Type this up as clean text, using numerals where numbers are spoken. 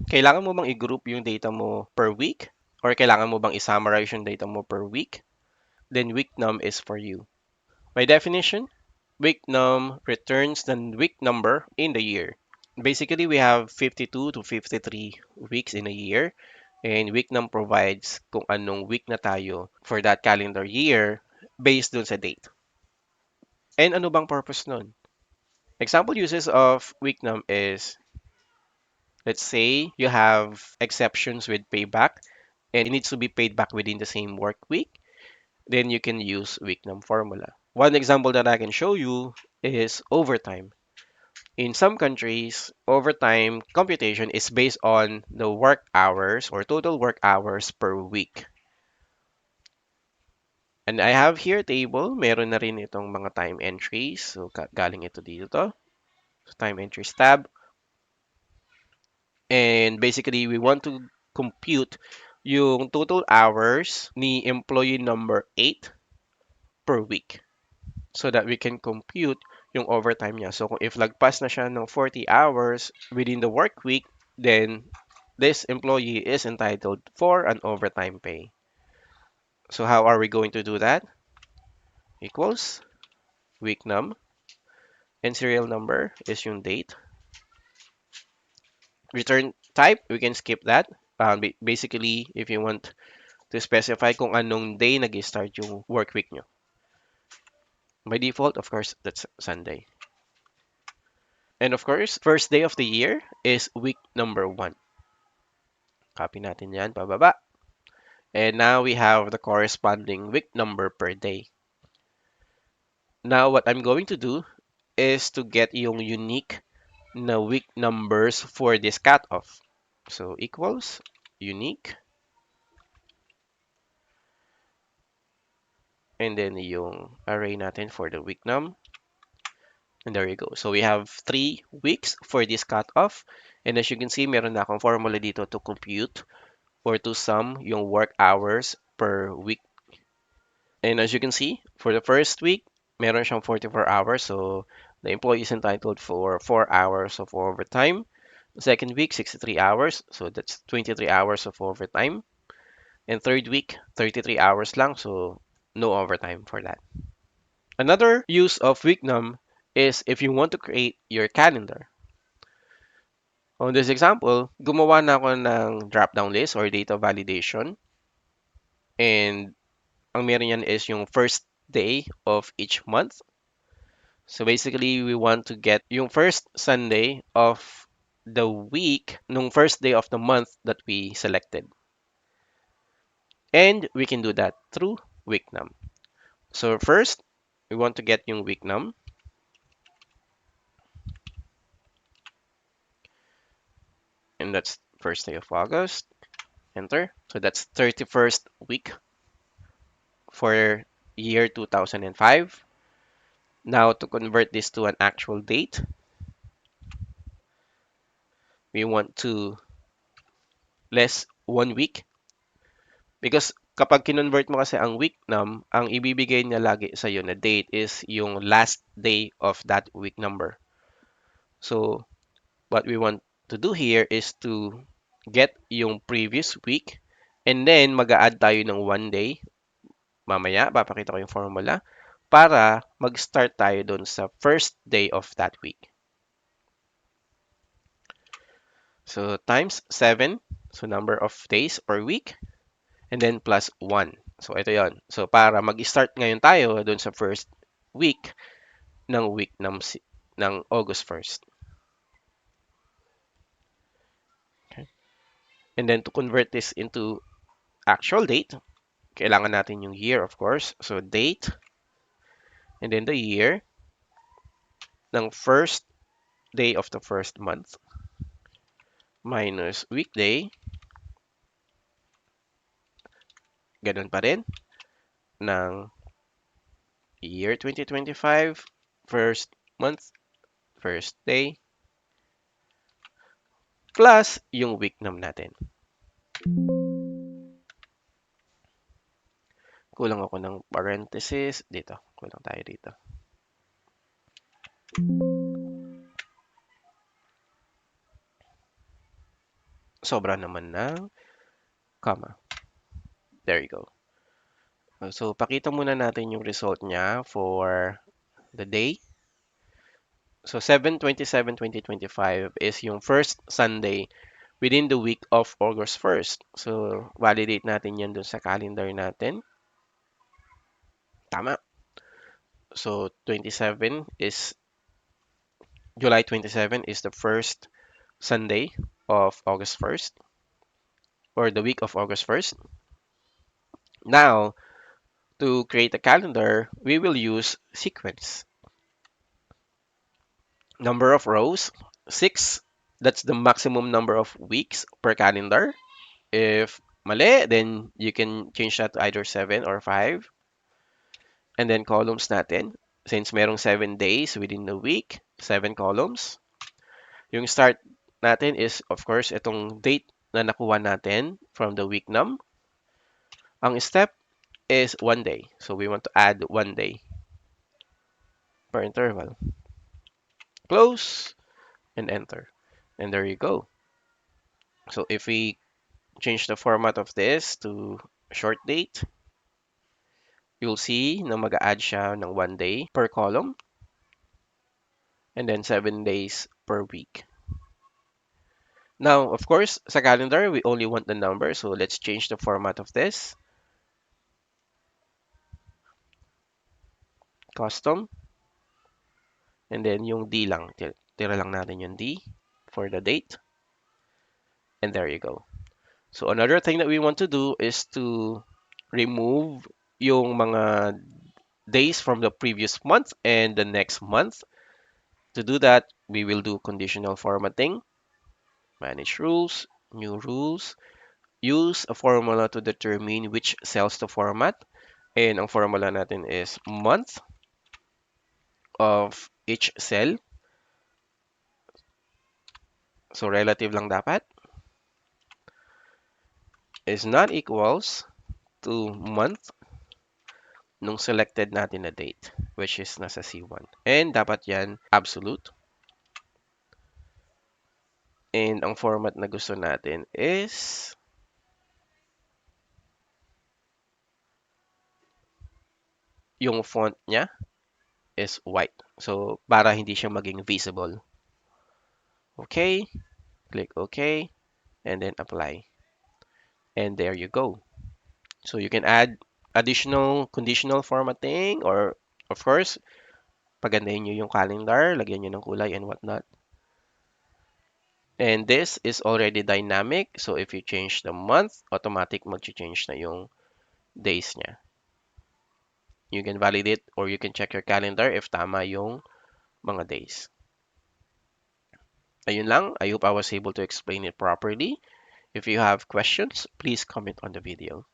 Kailangan mo bang i-group yung data mo per week? Or kailangan mo bang i-summarize yung data mo per week? Then week num is for you. By definition, week num returns the week number in the year. Basically, we have 52 to 53 weeks in a year, and week num provides kung anong week na tayo for that calendar year based dun sa date. And ano bang purpose nun? Example uses of week num is, let's say you have exceptions with payback and it needs to be paid back within the same work week, then you can use week num formula. One example that I can show you is overtime. In some countries, overtime computation is based on the work hours or total work hours per week. And I have here table, meron na rin itong mga time entries. So galing ito dito to. So, time entries tab. And basically, we want to compute yung total hours ni employee number 8 per week so that we can compute yung overtime niya. So kung if lagpas na siya ng 40 hours within the work week, then this employee is entitled for an overtime pay. So how are we going to do that? Equals week num and serial number is yung date. Return type, we can skip that. Basically, if you want to specify kung anong day nag-start yung work week nyo. By default, of course, that's Sunday. And of course, first day of the year is week number 1. Copy natin yan, pababa. And now we have the corresponding week number per day. Now, what I'm going to do is to get yung unique na week numbers for this cutoff. So, equals unique. And then yung array natin for the week num. And there you go. So, we have 3 weeks for this cutoff. And as you can see, meron na akong formula dito to compute or to sum yung work hours per week. And as you can see, for the first week, meron siyang 44 hours. So, the employee is entitled for 4 hours of overtime. The second week, 63 hours. So, that's 23 hours of overtime. And third week, 33 hours lang. So, no overtime for that. Another use of week num is if you want to create your calendar. On this example, gumawa na ako ng drop-down list or data validation. And ang meron yan is yung first day of each month. So basically, we want to get yung first Sunday of the week nung first day of the month that we selected. And we can do that through week num. So first, we want to get yung week num. And that's first day of August. Enter. So that's 31st week for year 2005. Now to convert this to an actual date, we want to less 1 week because kapag kinonvert mo kasi ang week num, ang ibibigay niya lagi sa iyo na date is yung last day of that week number. So what we want to do here is to get yung previous week and then mag-a-add tayo ng 1 day. Mamaya, papakita ko yung formula para mag-start tayo doon sa first day of that week. So times 7, so number of days per week, and then plus 1. So ito yon. So para mag-start ngayon tayo doon sa first week ng August 1st. Okay. And then to convert this into actual date, kailangan natin yung year of course. So date and then the year ng first day of the first month minus weekday. Ganun pa rin ng year 2025, first month, first day, plus yung week num natin. Kulang ako ng parenthesis. Dito, kulang tayo dito. Sobra naman ng comma. There you go. So, pakita muna natin yung result niya for the day. So, 7/27/2025 is yung first Sunday within the week of August 1st. So, validate natin yan dun sa calendar natin. Tama. So, July 27 is the first Sunday of August 1st, or the week of August 1st. Now, to create a calendar, we will use sequence. Number of rows, 6. That's the maximum number of weeks per calendar. If mali, then you can change that to either 7 or 5. And then columns natin. Since merong 7 days within the week, 7 columns. Yung start natin is, of course, itong date na nakuha natin from the week num. Ang step is 1 day. So we want to add 1 day per interval. Close and enter. And there you go. So if we change the format of this to short date, you'll see na mag-add siya ng 1 day per column and then 7 days per week. Now, of course, sa calendar, we only want the number. So let's change the format of this. Custom. And then yung D lang. Tira lang natin yung D for the date. And there you go. So another thing that we want to do is to remove yung mga days from the previous month and the next month. To do that, we will do conditional formatting, manage rules, new rules, use a formula to determine which cells to format. And ang formula natin is month of each cell. So relative lang dapat. Is not equals to month nung selected natin na date, which is nasa C1. And dapat yan absolute. And ang format na gusto natin is yung font niya is white. So, para hindi siya maging visible. Okay, click OK, and then apply. And there you go. So you can add additional conditional formatting, or of course, pagandahin nyo yung calendar, lagyan nyo ng kulay and whatnot. And this is already dynamic. So if you change the month, automatic mag-change na yung days niya. You can validate or you can check your calendar if tama yung mga days. Ayun lang. I hope I was able to explain it properly. If you have questions, please comment on the video.